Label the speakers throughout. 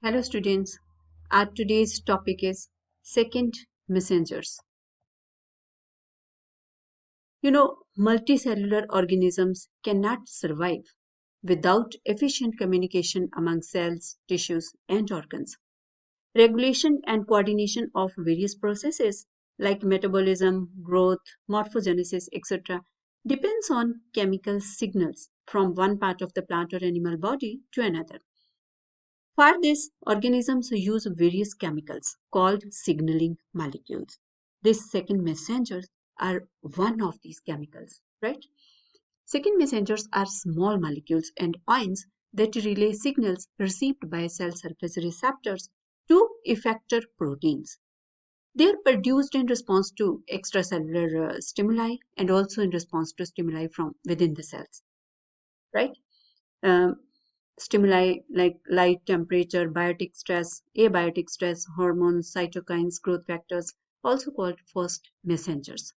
Speaker 1: Hello students, our today's topic is second messengers. Multicellular organisms cannot survive without efficient communication among cells, tissues, and organs. Regulation and coordination of various processes like metabolism, growth, morphogenesis, etc. depends on chemical signals from one part of the plant or animal body to another. For this, organisms use various chemicals called signaling molecules. These second messengers are one of these chemicals, right? Second messengers are small molecules and ions that relay signals received by cell surface receptors to effector proteins. They are produced in response to extracellular stimuli and also in response to stimuli from within the cells, right? Um, Stimuli like light, temperature, biotic stress, abiotic stress, hormones, cytokines, growth factors, also called first messengers.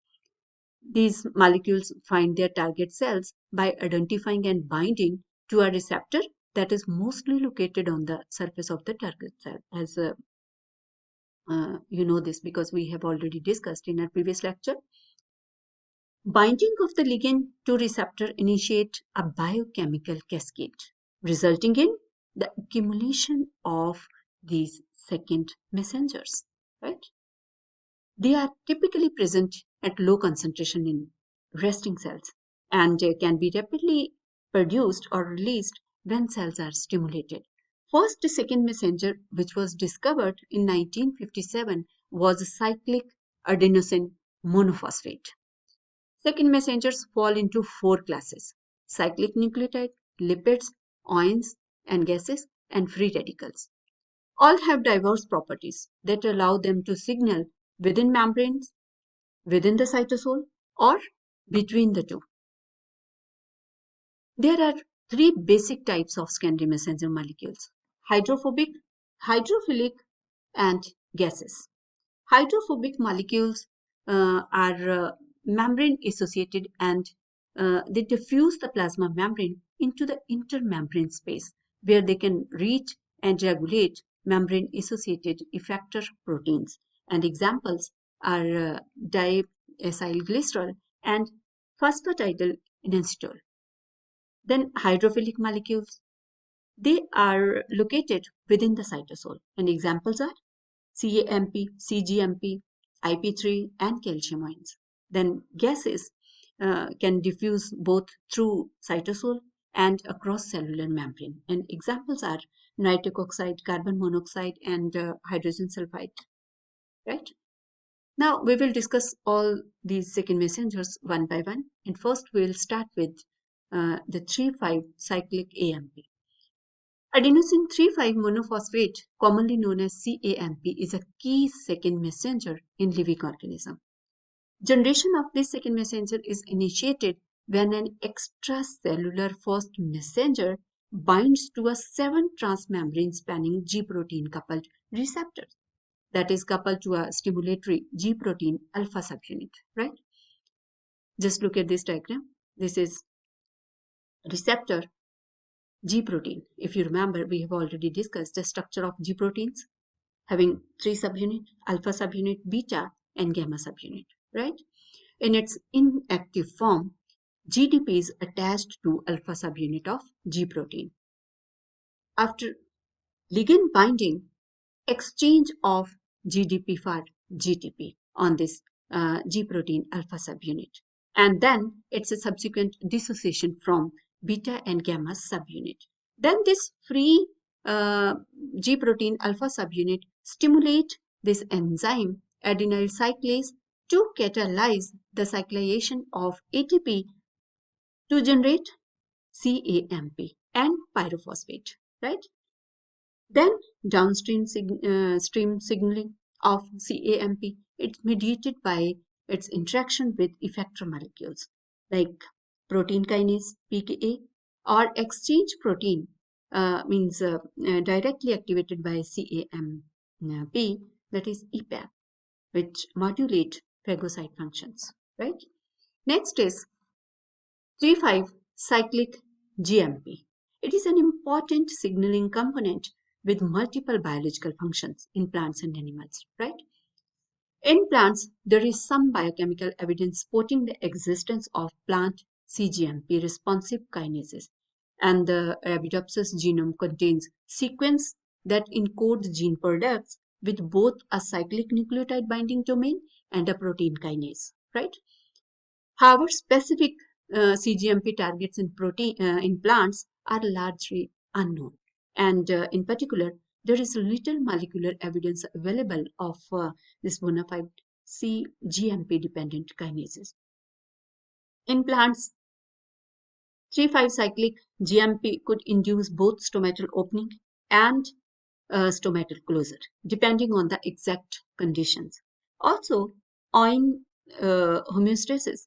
Speaker 1: These molecules find their target cells by identifying and binding to a receptor that is mostly located on the surface of the target cell. As you know this because we have already discussed in our previous lecture. Binding of the ligand to receptor initiate a biochemical cascade, resulting in the accumulation of these second messengers, right? They are typically present at low concentration in resting cells and can be rapidly produced or released when cells are stimulated. First second messenger, which was discovered in 1957, was cyclic adenosine monophosphate. Second messengers fall into four classes: cyclic nucleotide, lipids, ions and gases, and free radicals. All have diverse properties that allow them to signal within membranes, within the cytosol, or between the two. There are three basic types of secondary messenger molecules: hydrophobic, hydrophilic, and gases. Hydrophobic molecules are membrane associated and they diffuse the plasma membrane into the intermembrane space where they can reach and regulate membrane associated effector proteins. And examples are diacylglycerol and phosphatidylinositol. Then hydrophilic molecules, they are located within the cytosol, and examples are CAMP, CGMP, IP3, and calcium ions. Then gases can diffuse both through cytosol and across cellular membrane. And examples are nitric oxide, carbon monoxide, and hydrogen sulfide. Right? Now we will discuss all these second messengers one by one. And first we will start with the 3,5 cyclic AMP. Adenosine 3,5 monophosphate, commonly known as CAMP, is a key second messenger in living organism. Generation of this second messenger is initiated when an extracellular first messenger binds to a 7 transmembrane spanning G protein coupled receptor that is coupled to a stimulatory G protein alpha subunit, right? Just look at this diagram. This is receptor G protein. If you remember, we have already discussed the structure of G proteins having 3 subunits: alpha subunit, beta, and gamma subunit, right? In its inactive form, GDP is attached to alpha subunit of G protein. After ligand binding, exchange of GDP for GTP on this G protein alpha subunit, and then it's a subsequent dissociation from beta and gamma subunit. Then this free G protein alpha subunit stimulate this enzyme adenyl cyclase to catalyze the cyclization of ATP to generate CAMP and pyrophosphate, right? Then downstream stream signaling of CAMP, it's mediated by its interaction with effector molecules like protein kinase PKA or exchange protein means directly activated by CAMP, that is EPAP, which modulate phagocyte functions, right? Next is 3,5 cyclic GMP. It is an important signaling component with multiple biological functions in plants and animals, right? In plants, there is some biochemical evidence supporting the existence of plant CGMP responsive kinases, and the Arabidopsis genome contains sequence that encodes gene products with both a cyclic nucleotide binding domain and a protein kinase, right? However, specific CGMP targets in plants are largely unknown, and in particular, there is little molecular evidence available of this bona fide CGMP dependent kinases. In plants, 3,5 cyclic GMP could induce both stomatal opening and stomatal closure, depending on the exact conditions. Also, ion homeostasis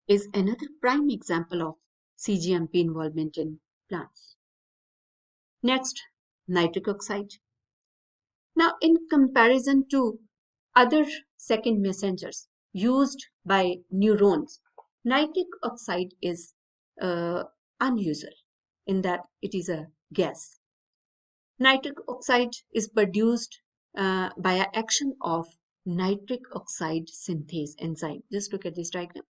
Speaker 1: is another prime example of CGMP involvement in plants. Next, nitric oxide. Now, in comparison to other second messengers used by neurons, nitric oxide is unusual in that it is a gas. Nitric oxide is produced by an action of nitric oxide synthase enzyme. Just look at this diagram.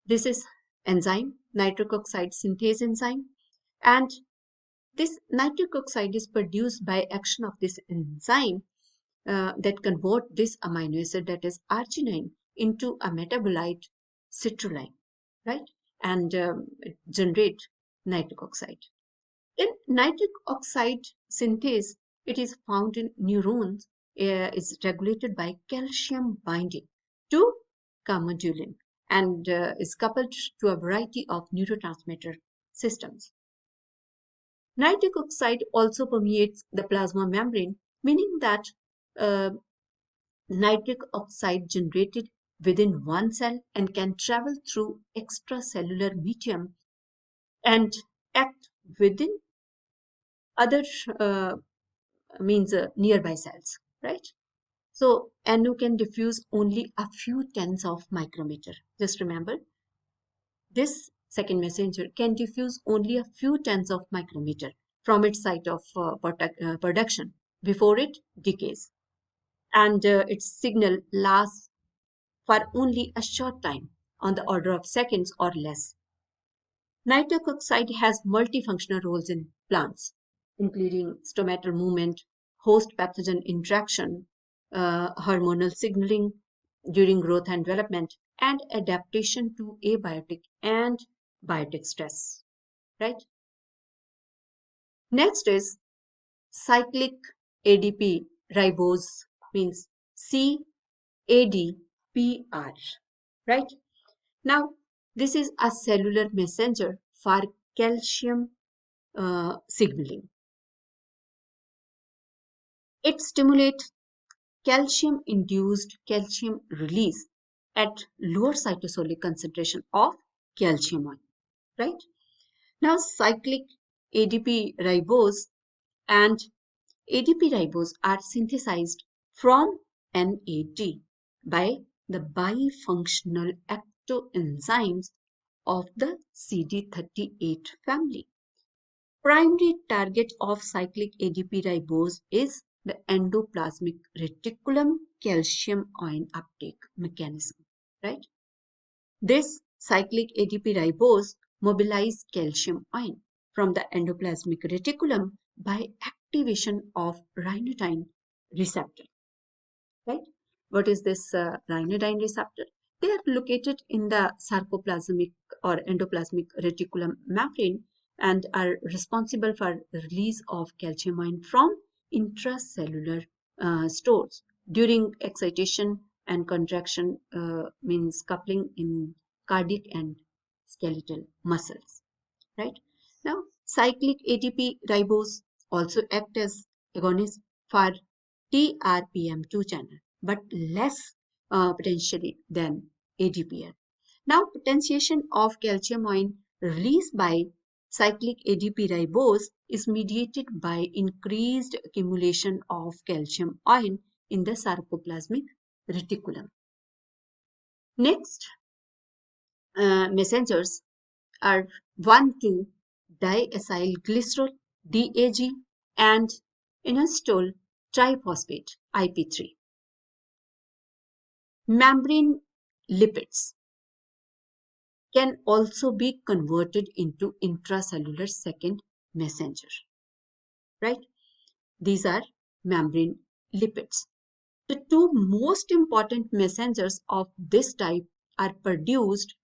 Speaker 1: This is enzyme, nitric oxide synthase enzyme, and this nitric oxide is produced by action of this enzyme that convert this amino acid, that is arginine, into a metabolite citrulline, right? And generate nitric oxide. In nitric oxide synthase, it is found in neurons, is regulated by calcium binding to calmodulin and is coupled to a variety of neurotransmitter systems. Nitric oxide also permeates the plasma membrane, meaning that uh, nitric oxide generated within one cell and can travel through extracellular medium and act within other nearby cells, right? So NO can diffuse only a few tens of micrometer. Just remember, this second messenger can diffuse only a few tens of micrometer from its site of production before it decays. And its signal lasts for only a short time, on the order of seconds or less. Nitric oxide has multifunctional roles in plants, including stomatal movement, host pathogen interaction, hormonal signaling during growth and development, and adaptation to abiotic and biotic stress. Right? Next is cyclic ADP ribose, means CADPR. Right? Now, this is a cellular messenger for calcium signaling. It stimulates calcium-induced calcium release at lower cytosolic concentration of calcium ion, right? Now, cyclic ADP ribose and ADP ribose are synthesized from NAD by the bifunctional ectoenzymes of the CD38 family. Primary target of cyclic ADP ribose is the endoplasmic reticulum calcium ion uptake mechanism, right? This cyclic ADP ribose mobilizes calcium ion from the endoplasmic reticulum by activation of ryanodine receptor, right? What is this ryanodine receptor? They are located in the sarcoplasmic or endoplasmic reticulum membrane and are responsible for the release of calcium ion from intracellular stores during excitation and contraction, means coupling in cardiac and skeletal muscles, right? Now, cyclic ATP ribose also act as agonist for TRPM2 channel, but less potentially than ADPR. Now, potentiation of calcium ion released by cyclic ADP ribose is mediated by increased accumulation of calcium ion in the sarcoplasmic reticulum. Next, messengers are 1,2-diacylglycerol, DAG, and inositol triphosphate, IP3. Membrane lipids can also be converted into intracellular second messenger, right? These are membrane lipids. The two most important messengers of this type are produced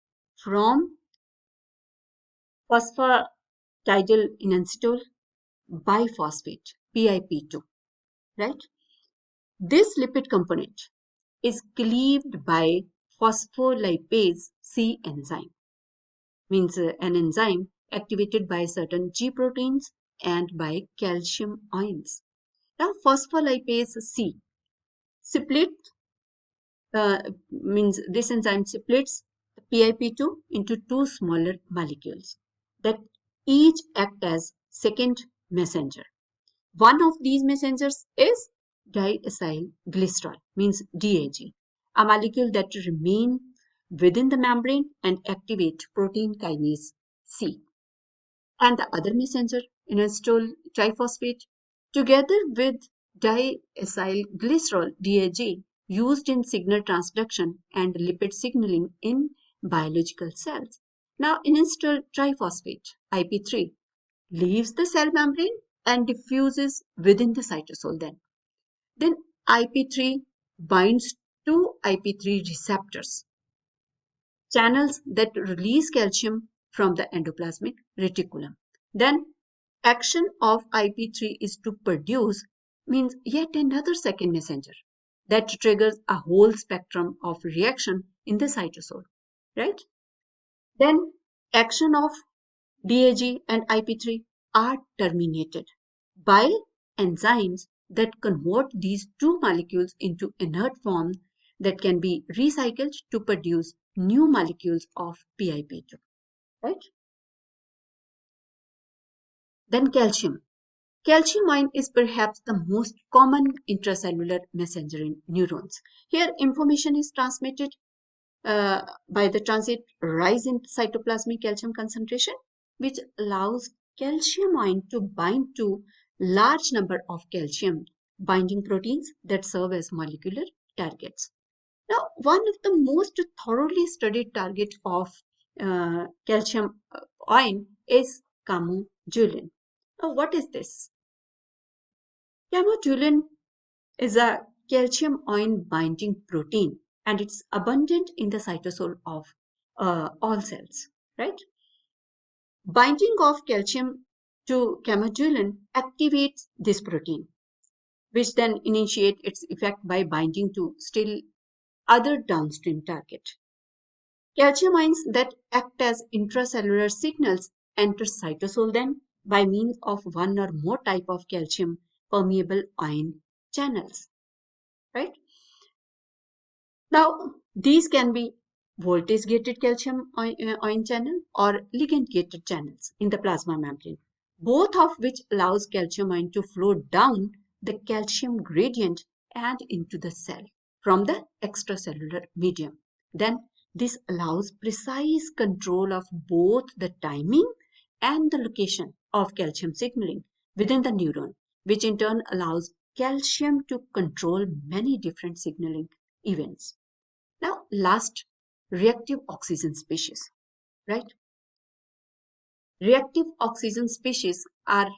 Speaker 1: from phosphatidylinositol biphosphate, PIP2, right? This lipid component is cleaved by phospholipase C enzyme, means an enzyme activated by certain G proteins and by calcium ions. Now, phospholipase C split means this enzyme splits PIP2 into two smaller molecules that each act as second messenger. One of these messengers is diacylglycerol, means DAG, a molecule that remain within the membrane and activate protein kinase C. And the other messenger, inositol triphosphate, together with diacylglycerol DAG, used in signal transduction and lipid signaling in biological cells. Now, inositol triphosphate, IP3, leaves the cell membrane and diffuses within the cytosol Then IP3 binds to IP3 receptors, channels that release calcium from the endoplasmic reticulum. Then action of IP3 is to produce means yet another second messenger that triggers a whole spectrum of reaction in the cytosol, right? Then action of DAG and IP3 are terminated by enzymes that convert these two molecules into inert form that can be recycled to produce new molecules of PIP2, right? Then calcium. Calcium ion is perhaps the most common intracellular messenger in neurons. Here, information is transmitted by the transit rise in cytoplasmic calcium concentration, which allows calcium ion to bind to large number of calcium binding proteins that serve as molecular targets. Now, one of the most thoroughly studied target of calcium ion is camotulin. Now, what is this? Camotulin is a calcium ion binding protein and it's abundant in the cytosol of all cells, right? Binding of calcium to camotulin activates this protein, which then initiate its effect by binding to still other downstream target. Calcium ions that act as intracellular signals enter cytosol then by means of one or more type of calcium permeable ion channels, right? Now, these can be voltage-gated calcium ion channel or ligand-gated channels in the plasma membrane, both of which allows calcium ion to flow down the calcium gradient and into the cell from the extracellular medium. Then this allows precise control of both the timing and the location of calcium signaling within the neuron, which in turn allows calcium to control many different signaling events. Now, last, reactive oxygen species, right? Reactive oxygen species are,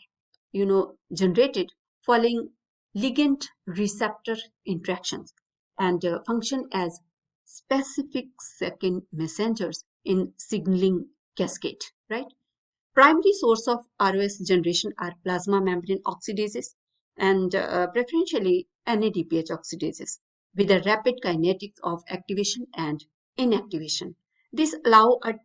Speaker 1: generated following ligand receptor interactions and function as specific second messengers in signaling cascade, right? Primary source of ROS generation are plasma membrane oxidases and preferentially NADPH oxidases with a rapid kinetics of activation and inactivation. This allow a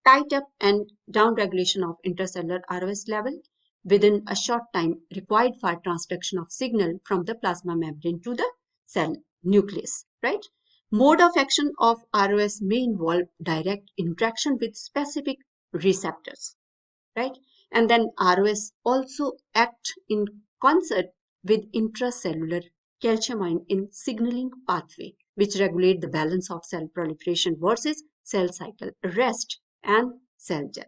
Speaker 1: tight up and down regulation of intercellular ROS level within a short time required for transduction of signal from the plasma membrane to the cell nucleus, right? Mode of action of ROS may involve direct interaction with specific receptors, right? And then ROS also act in concert with intracellular calcium ion in signaling pathway, which regulate the balance of cell proliferation versus cell cycle arrest and cell death,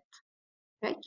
Speaker 1: right?